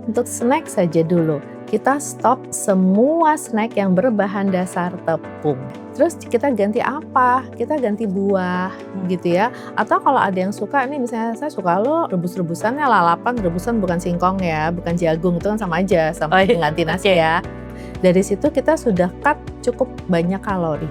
Untuk snack saja dulu, kita stop semua snack yang berbahan dasar tepung. Terus kita ganti apa? Kita ganti buah gitu ya. Atau kalau ada yang suka nih, misalnya saya suka rebus-rebusannya lalapan, rebusan bukan singkong ya, bukan jagung, itu kan sama aja sama pengganti nasi ya. Dari situ kita sudah cut cukup banyak kalori.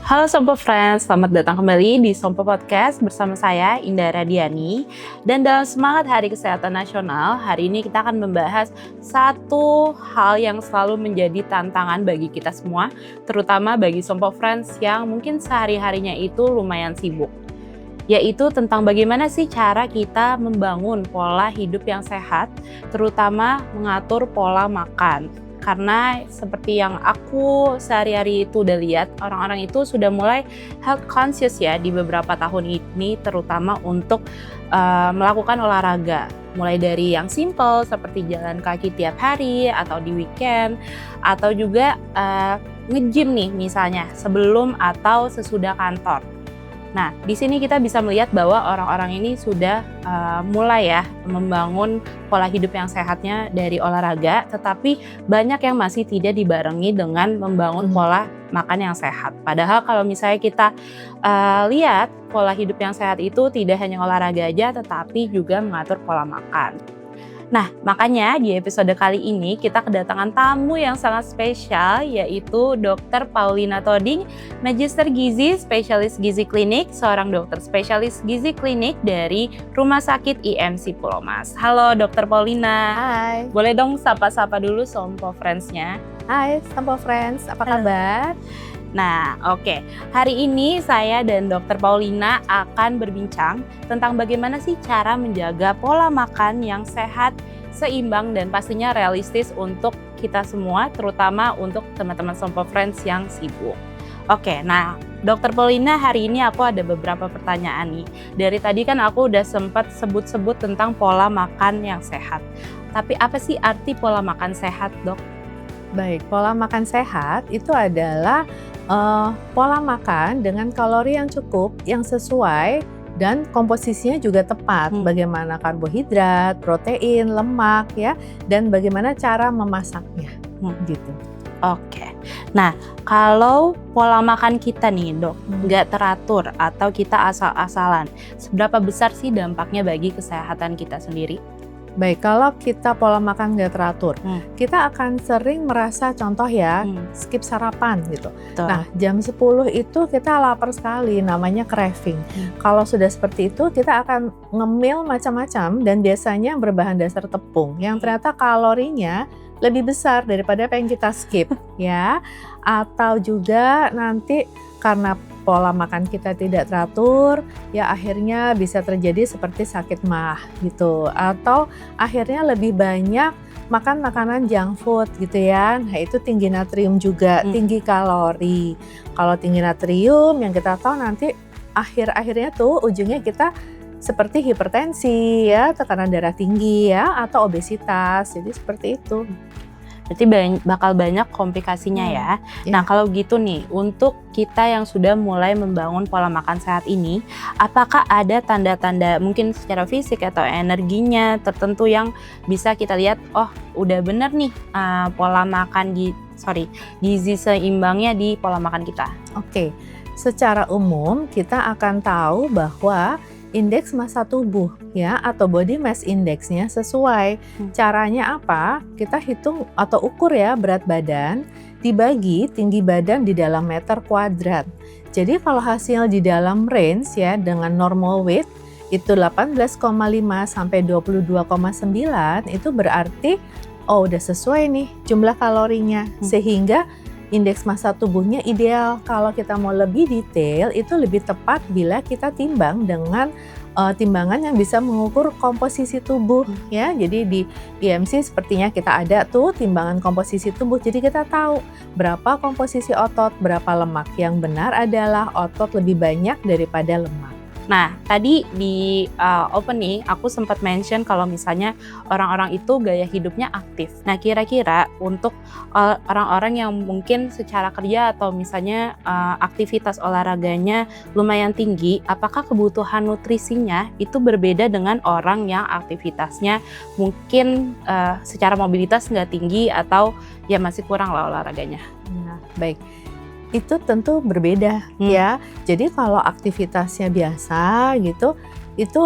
Halo Sompo Friends, selamat datang kembali di Sompo Podcast bersama saya Indah Radiani. Dan dalam semangat Hari Kesehatan Nasional, hari ini kita akan membahas satu hal yang selalu menjadi tantangan bagi kita semua, terutama bagi Sompo Friends yang mungkin sehari-harinya itu lumayan sibuk. Yaitu tentang bagaimana sih cara kita membangun pola hidup yang sehat, terutama mengatur pola makan. Karena seperti yang aku sehari-hari itu udah lihat, orang-orang itu sudah mulai health conscious ya di beberapa tahun ini, terutama untuk melakukan olahraga. Mulai dari yang simple seperti jalan kaki tiap hari atau di weekend, atau juga nge-gym nih misalnya sebelum atau sesudah kantor. Nah, di sini kita bisa melihat bahwa orang-orang ini sudah mulai ya membangun pola hidup yang sehatnya dari olahraga, tetapi banyak yang masih tidak dibarengi dengan membangun pola makan yang sehat. Padahal kalau misalnya kita lihat pola hidup yang sehat itu tidak hanya olahraga aja, tetapi juga mengatur pola makan. Nah, makanya di episode kali ini kita kedatangan tamu yang sangat spesial, yaitu Dr. Paulina Toding, Magister Gizi, Spesialis Gizi Klinik, seorang dokter spesialis gizi klinik dari Rumah Sakit IMC Pulau Mas. Halo Dr. Paulina. Hai. Boleh dong sapa-sapa dulu Sompo Friends-nya? Hai Sompo Friends, apa kabar? Nah, oke. Hari ini saya dan Dr. Paulina akan berbincang tentang bagaimana sih cara menjaga pola makan yang sehat, seimbang, dan pastinya realistis untuk kita semua, terutama untuk teman-teman Sompo Friends yang sibuk. Oke, nah Dr. Paulina, hari ini aku ada beberapa pertanyaan nih. Dari tadi kan aku udah sempat sebut-sebut tentang pola makan yang sehat. Tapi apa sih arti pola makan sehat, Dok? Baik, pola makan sehat itu adalah pola makan dengan kalori yang cukup, yang sesuai, dan komposisinya juga tepat. Bagaimana karbohidrat, protein, lemak ya, dan bagaimana cara memasaknya gitu. Oke. Nah, kalau pola makan kita nih, Dok, nggak teratur atau kita asal-asalan, seberapa besar sih dampaknya bagi kesehatan kita sendiri? Baik, kalau kita pola makan nggak teratur, kita akan sering merasa contoh ya, skip sarapan gitu. Betul. Nah, jam 10 itu kita lapar sekali, namanya craving. Kalau sudah seperti itu, kita akan ngemil macam-macam dan biasanya berbahan dasar tepung yang ternyata kalorinya lebih besar daripada apa yang kita skip ya. Atau juga nanti karena pola makan kita tidak teratur, ya akhirnya bisa terjadi seperti sakit mah gitu. Atau akhirnya lebih banyak makan makanan junk food gitu ya. Nah itu tinggi natrium juga, tinggi kalori. Kalau tinggi natrium yang kita tahu nanti akhir-akhirnya tuh ujungnya kita seperti hipertensi ya, tekanan darah tinggi ya, atau obesitas. Jadi seperti itu. Berarti bakal banyak komplikasinya ya. Nah kalau gitu nih, untuk kita yang sudah mulai membangun pola makan sehat ini, apakah ada tanda-tanda mungkin secara fisik atau energinya tertentu yang bisa kita lihat, oh udah bener nih pola makan gizi seimbangnya di pola makan kita? Oke, secara umum kita akan tahu bahwa indeks massa tubuh ya atau body mass index-nya sesuai. Caranya apa? Kita hitung atau ukur ya berat badan dibagi tinggi badan di dalam meter kuadrat. Jadi kalau hasil di dalam range ya dengan normal weight itu 18,5 sampai 22,9 itu berarti oh udah sesuai nih jumlah kalorinya sehingga indeks massa tubuhnya ideal. Kalau kita mau lebih detail, itu lebih tepat bila kita timbang dengan timbangan yang bisa mengukur komposisi tubuh ya. Jadi di IMC sepertinya kita ada tuh timbangan komposisi tubuh. Jadi kita tahu berapa komposisi otot, berapa lemak. Yang benar adalah otot lebih banyak daripada lemak. Nah, tadi di opening aku sempat mention kalau misalnya orang-orang itu gaya hidupnya aktif. Nah, kira-kira untuk orang-orang yang mungkin secara kerja atau misalnya aktivitas olahraganya lumayan tinggi, apakah kebutuhan nutrisinya itu berbeda dengan orang yang aktivitasnya mungkin secara mobilitas nggak tinggi atau ya masih kurang lah olahraganya? Nah, baik. Itu tentu berbeda ya. Jadi kalau aktivitasnya biasa gitu, itu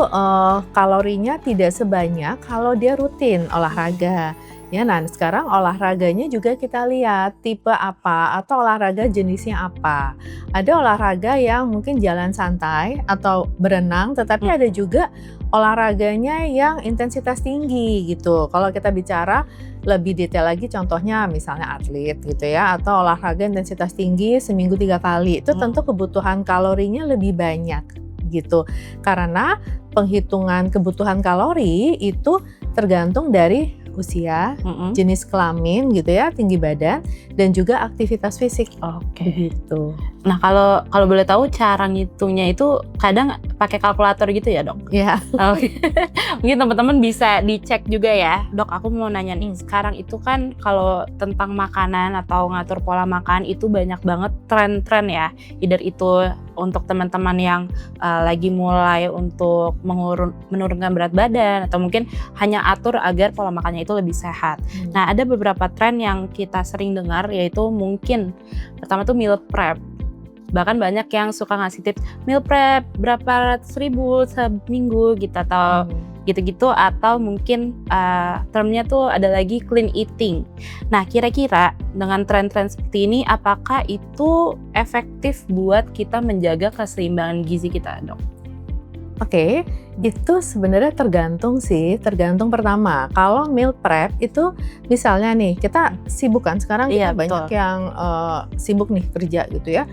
kalorinya tidak sebanyak kalau dia rutin olahraga. Ya, nah sekarang olahraganya juga kita lihat tipe apa atau olahraga jenisnya apa. Ada olahraga yang mungkin jalan santai atau berenang, tetapi ada juga olahraganya yang intensitas tinggi gitu. Kalau kita bicara lebih detail lagi, contohnya misalnya atlet gitu ya, atau olahraga intensitas tinggi seminggu 3 kali, itu tentu kebutuhan kalorinya lebih banyak gitu. Karena penghitungan kebutuhan kalori itu tergantung dari usia, jenis kelamin gitu ya, tinggi badan, dan juga aktivitas fisik. Begitu. Nah, kalau boleh tahu cara ngitungnya itu kadang pakai kalkulator gitu ya, Dok? Iya. Mungkin teman-teman bisa dicek juga ya. Dok, aku mau nanya nih, sekarang itu kan kalau tentang makanan atau ngatur pola makan itu banyak banget tren-tren ya. Either itu untuk teman-teman yang lagi mulai untuk menurunkan berat badan atau mungkin hanya atur agar pola makannya itu lebih sehat. Nah, ada beberapa tren yang kita sering dengar, yaitu mungkin pertama tuh meal prep. Bahkan banyak yang suka ngasih tips meal prep berapa ratus ribu seminggu gitu atau gitu-gitu, atau mungkin termnya tuh ada lagi clean eating. Nah, kira-kira dengan tren-tren seperti ini apakah itu efektif buat kita menjaga keseimbangan gizi kita, Dok? Oke, itu sebenarnya tergantung sih, tergantung pertama. Kalau meal prep itu misalnya nih, kita sibuk kan sekarang, kita banyak yang sibuk nih kerja gitu ya.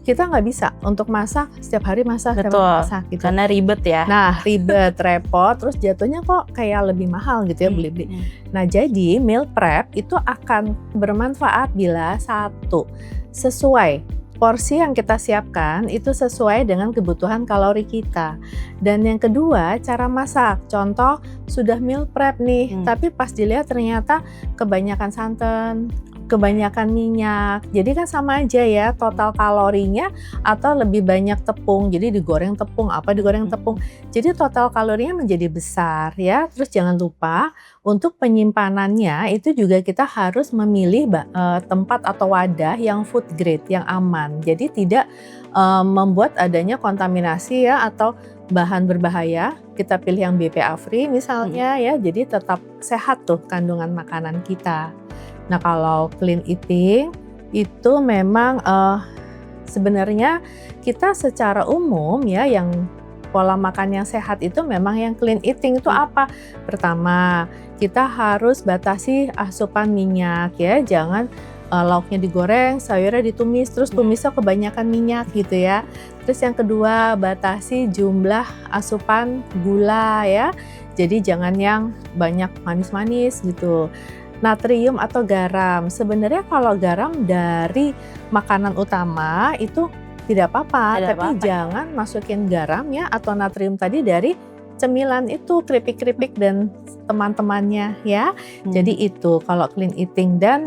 Kita nggak bisa untuk masak setiap hari masak gitu. Karena ribet ya. Nah, ribet, repot, terus jatuhnya kok kayak lebih mahal gitu ya beli-beli. Nah, jadi meal prep itu akan bermanfaat bila satu, sesuai porsi yang kita siapkan itu sesuai dengan kebutuhan kalori kita. Dan yang kedua, cara masak. Contoh, sudah meal prep nih, tapi pas dilihat ternyata kebanyakan santan, kebanyakan minyak. Jadi kan sama aja ya total kalorinya, atau lebih banyak tepung. Jadi digoreng tepung, digoreng tepung. Jadi total kalorinya menjadi besar ya. Terus jangan lupa untuk penyimpanannya itu juga kita harus memilih tempat atau wadah yang food grade, yang aman. Jadi tidak membuat adanya kontaminasi ya atau bahan berbahaya. Kita pilih yang BPA free misalnya ya. Jadi tetap sehat tuh kandungan makanan kita. Nah, kalau clean eating itu memang sebenarnya kita secara umum ya yang pola makan yang sehat itu memang yang clean eating itu apa? Pertama, kita harus batasi asupan minyak ya, jangan lauknya digoreng, sayurnya ditumis, terus tumisnya kebanyakan minyak gitu ya. Terus yang kedua, batasi jumlah asupan gula ya, jadi jangan yang banyak manis-manis gitu. Natrium atau garam, sebenarnya kalau garam dari makanan utama itu tidak apa-apa, tapi jangan masukin garam ya atau natrium tadi dari cemilan itu, keripik-keripik dan teman-temannya ya. Jadi itu kalau clean eating, dan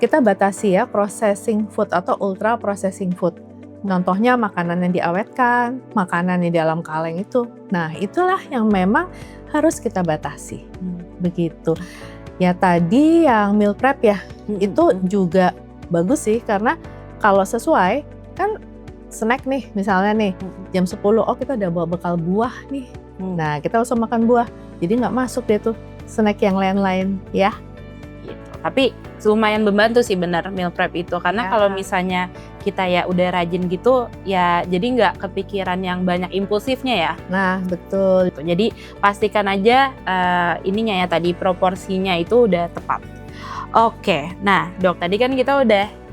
kita batasi ya processing food atau ultra processing food. Contohnya makanan yang diawetkan, makanan di dalam kaleng itu. Nah, itulah yang memang harus kita batasi. Begitu. Ya tadi yang meal prep ya, itu juga bagus sih, karena kalau sesuai kan snack nih misalnya nih jam 10, oh kita udah bawa bekal buah nih. Nah, kita langsung makan buah, jadi nggak masuk deh tuh snack yang lain-lain ya. Gitu. Tapi lumayan membantu sih benar meal prep itu, karena kalau misalnya kita ya udah rajin gitu ya, jadi nggak kepikiran yang banyak impulsifnya ya. Nah, betul. Jadi pastikan aja ininya ya tadi proporsinya itu udah tepat. Oke, nah Dok, tadi kan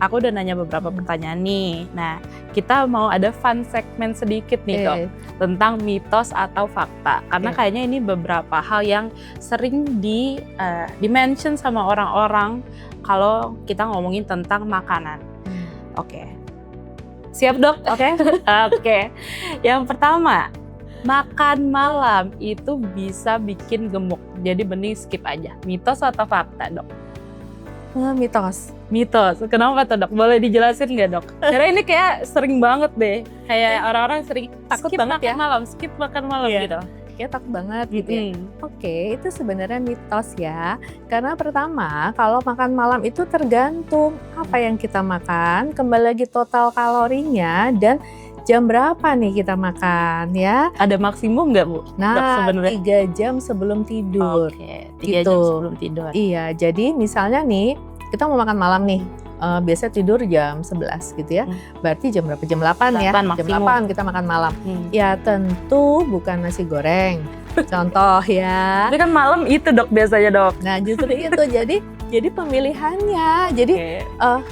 aku udah nanya beberapa pertanyaan nih. Nah, kita mau ada fun segmen sedikit nih Dok, tentang mitos atau fakta. Karena kayaknya ini beberapa hal yang sering di-mention sama orang-orang kalau kita ngomongin tentang makanan. Oke. Siap dok? Oke. Oke. Yang pertama, makan malam itu bisa bikin gemuk. Jadi mending skip aja. Mitos atau fakta dok? Mitos. Mitos. Kenapa tuh dok? Boleh dijelasin nggak dok? Karena ini kayak sering banget deh. Kayak orang-orang sering Takut skip banget makan ya. malam, skip makan malam Iya. gitu. Kayak takut banget gitu ya. Mm-mm. Oke, itu sebenarnya mitos ya. Karena pertama, kalau makan malam itu tergantung apa yang kita makan, kembali lagi total kalorinya dan jam berapa nih kita makan ya. Ada maksimum nggak bu? Dok, Nah, sebenarnya. 3 jam sebelum tidur. Oke, 3 Gitu. jam sebelum tidur. Iya, jadi misalnya nih, kita mau makan malam nih. Biasa tidur jam 11 gitu ya. Berarti jam berapa? Jam 8 ya. 8 Jam maksimum. 8 kita makan malam. Ya tentu bukan nasi goreng. Contoh ya. Tapi kan malam itu dok biasanya dok. Nah, justru itu jadi pemilihannya. Jadi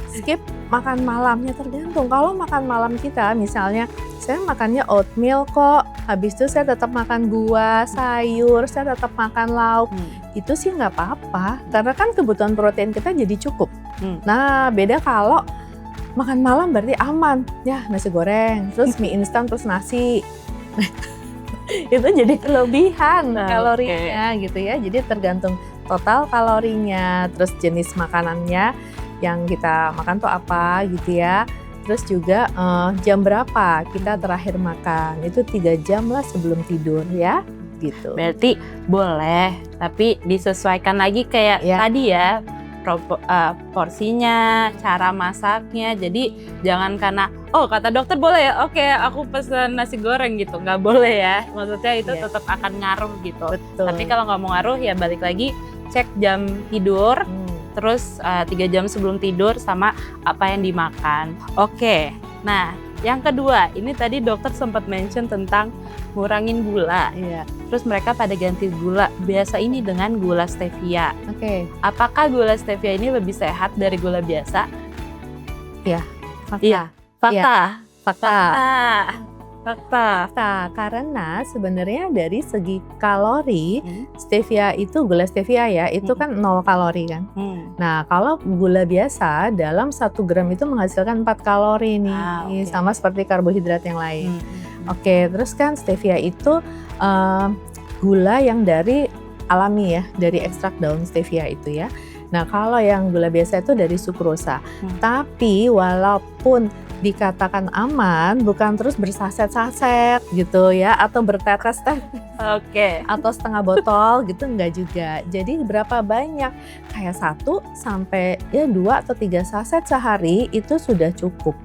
skip makan malamnya tergantung. Kalau makan malam kita misalnya saya makannya oatmeal kok. Habis itu saya tetap makan buah, sayur, saya tetap makan lauk. Itu sih nggak apa-apa. Karena kan kebutuhan protein kita jadi cukup. Nah, beda kalau makan malam berarti aman. Ya, nasi goreng, terus mie instan terus nasi. Itu jadi kelebihan kalorinya gitu ya. Jadi tergantung total kalorinya, terus jenis makanannya yang kita makan tuh apa gitu ya. Terus juga jam berapa kita terakhir makan. Itu 3 jam lah sebelum tidur ya gitu. Berarti boleh, tapi disesuaikan lagi kayak tadi ya. Porsinya, cara masaknya. Jadi jangan karena kata dokter boleh ya, oke aku pesan nasi goreng gitu, nggak boleh ya. Maksudnya itu tetap akan ngaruh gitu. Betul. Tapi kalau nggak mau ngaruh ya balik lagi cek jam tidur, terus 3 jam sebelum tidur sama apa yang dimakan. Oke. Nah yang kedua, ini tadi dokter sempat mention tentang ngurangin gula. Iya. Terus mereka pada ganti gula biasa ini dengan gula stevia. Oke. Apakah gula stevia ini lebih sehat dari gula biasa? Fakta. Iya. Fakta. Fakta. Fakta. Karena sebenarnya dari segi kalori, stevia itu gula stevia ya, itu kan 0 kalori kan. Nah, kalau gula biasa dalam 1 gram itu menghasilkan 4 kalori nih, sama seperti karbohidrat yang lain. Oke, terus kan stevia itu gula yang dari alami ya, dari ekstrak daun stevia itu ya. Nah, kalau yang gula biasa itu dari sukrosa. Tapi walaupun dikatakan aman, bukan terus bersaset-saset gitu ya, atau bertetes atau setengah botol gitu, enggak juga. Jadi berapa banyak? Kayak 1 sampai 2 atau 3 saset sehari itu sudah cukup.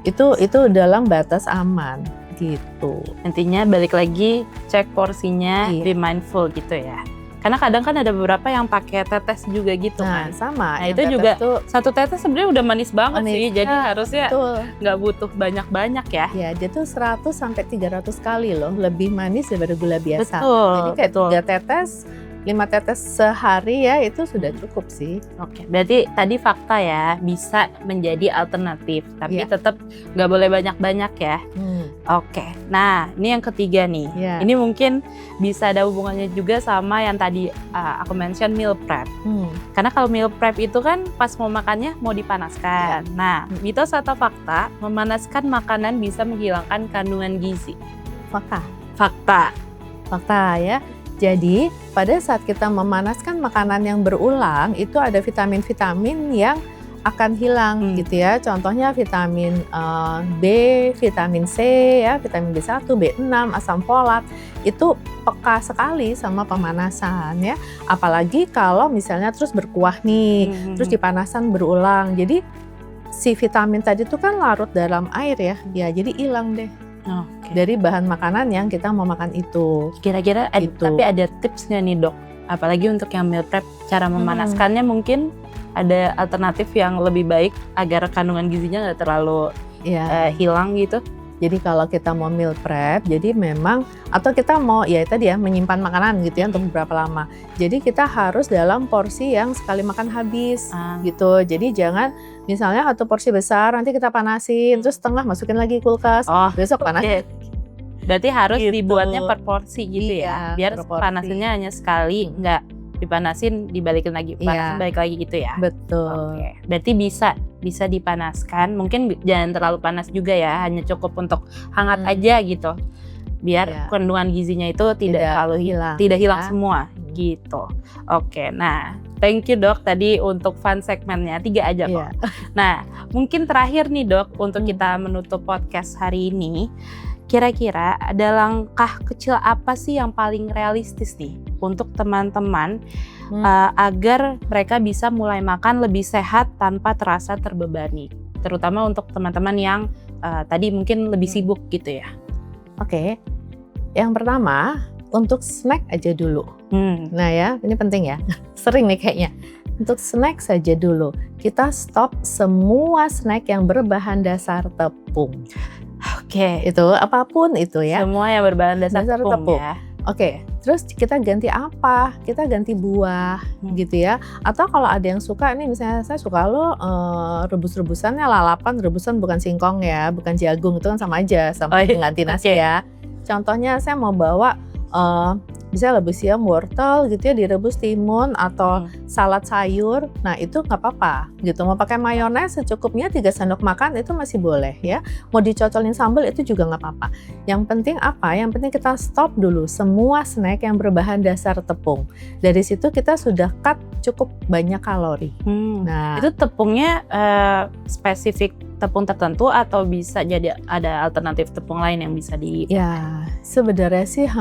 Itu dalam batas aman gitu. Intinya balik lagi cek porsinya, be mindful gitu ya. Karena kadang kan ada beberapa yang pakai tetes juga gitu kan. Sama. Nah itu juga satu tetes sebenarnya udah manis banget sih. Jadi harusnya nggak butuh banyak-banyak ya. Ya, dia tuh 100 sampai 300 kali loh lebih manis daripada gula biasa. Betul. Jadi kayak 3 tetes, 5 tetes sehari ya itu sudah cukup sih. Oke, berarti tadi fakta ya bisa menjadi alternatif, tapi tetap nggak boleh banyak-banyak ya. Oke, nah ini yang ketiga nih. Ini mungkin bisa ada hubungannya juga sama yang tadi aku mention meal prep. Karena kalau meal prep itu kan pas mau makannya mau dipanaskan. Nah, mitos atau fakta memanaskan makanan bisa menghilangkan kandungan gizi? Fakta ya. Jadi pada saat kita memanaskan makanan yang berulang itu ada vitamin-vitamin yang akan hilang gitu ya. Contohnya vitamin B, vitamin C ya, vitamin B1, B6, asam folat itu peka sekali sama pemanasan ya. Apalagi kalau misalnya terus berkuah nih, terus dipanasan berulang. Jadi si vitamin tadi itu kan larut dalam air ya. Ya jadi hilang deh. Dari bahan makanan yang kita mau makan itu. Kira-kira tapi ada tips nggak nih dok? Apalagi untuk yang meal prep, cara memanaskannya mungkin ada alternatif yang lebih baik agar kandungan gizinya nggak terlalu hilang gitu. Jadi kalau kita mau meal prep, jadi memang atau kita mau ya tadi ya menyimpan makanan gitu ya untuk beberapa lama. Jadi kita harus dalam porsi yang sekali makan habis gitu. Jadi jangan misalnya 1 porsi besar nanti kita panasin terus setengah masukin lagi kulkas. Besok panasin. Berarti harus dibuatnya per porsi gitu ya. Biar per porsi. panasannya hanya sekali, nggak dipanasin, dibalikin lagi, panasin, Iya. balik lagi gitu ya. Betul. Oke, berarti bisa dipanaskan. Mungkin jangan terlalu panas juga ya, hanya cukup untuk hangat aja gitu. Biar Iya. kandungan gizinya itu tidak terlalu hilang. tidak hilang Ya. semua gitu. Oke, nah thank you Dok tadi untuk fun segmennya 3 aja kok. Iya. Nah, mungkin terakhir nih Dok untuk kita menutup podcast hari ini. Kira-kira ada langkah kecil apa sih yang paling realistis nih untuk teman-teman agar mereka bisa mulai makan lebih sehat tanpa terasa terbebani, terutama untuk teman-teman yang tadi mungkin lebih sibuk gitu ya. Oke, yang pertama untuk snack aja dulu. Nah ya, ini penting ya, sering nih kayaknya. Untuk snack saja dulu, kita stop semua snack yang berbahan dasar tepung. Oke, Itu apapun itu ya. semua yang berbahan dasar tepung ya. Oke, terus kita ganti apa? Kita ganti buah gitu ya. Atau kalau ada yang suka, ini misalnya saya suka rebus-rebusannya lalapan, rebusan bukan singkong ya, bukan jagung, itu kan sama aja sama pengganti nasi ya. Contohnya saya mau bawa bisa lebih siam wortel gitu ya, direbus timun atau salad sayur. Nah itu nggak apa-apa gitu. Mau pakai mayones secukupnya 3 sendok makan itu masih boleh ya. Mau dicocolin sambal itu juga nggak apa-apa. Yang penting apa? Yang penting kita stop dulu semua snack yang berbahan dasar tepung. Dari situ kita sudah cut cukup banyak kalori. Nah itu tepungnya spesifik tepung tertentu atau bisa jadi ada alternatif tepung lain yang bisa di? Ya sebenarnya sih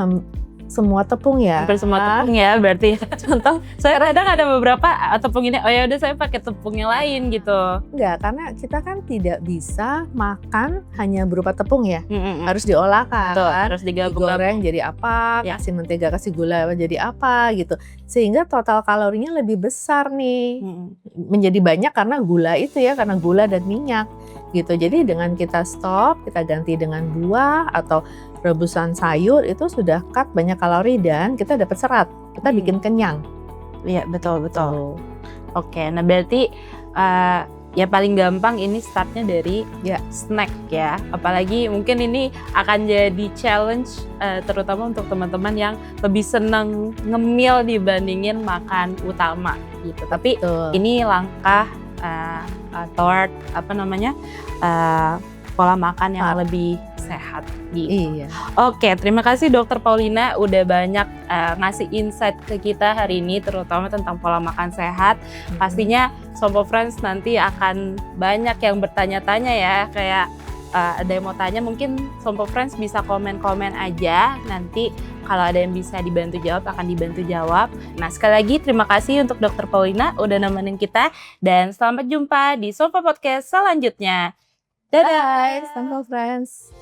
semua tepung ya. Hampir semua tepung ya berarti. Contoh, saya kadang ada beberapa tepung ini, oh ya udah saya pakai tepung yang lain gitu. Enggak, karena kita kan tidak bisa makan hanya berupa tepung ya. Harus diolah kan. Betul, harus digabung. Digoreng jadi apa, Ya. kasih mentega, kasih gula jadi apa gitu. Sehingga total kalorinya lebih besar nih. Menjadi banyak karena gula itu ya, karena gula dan minyak gitu. Jadi dengan kita stop, kita ganti dengan buah atau rebusan sayur itu sudah cut banyak kalori dan kita dapat serat, kita bikin kenyang. Iya betul. Oke, nah berarti ya paling gampang ini startnya dari snack ya. Apalagi mungkin ini akan jadi challenge terutama untuk teman-teman yang lebih senang ngemil dibandingin makan utama gitu. Tapi ini langkah toward pola makan yang lebih sehat gitu. Iya. Oke, terima kasih Dokter Paulina udah banyak ngasih insight ke kita hari ini, terutama tentang pola makan sehat. Pastinya Sompo Friends nanti akan banyak yang bertanya-tanya ya, kayak ada yang mau tanya, mungkin Sompo Friends bisa komen-komen aja. Nanti kalau ada yang bisa dibantu jawab, akan dibantu jawab. Nah, sekali lagi terima kasih untuk Dokter Paulina udah nemenin kita, dan selamat jumpa di Sompo Podcast selanjutnya. Dadah! Bye, Sompo Friends.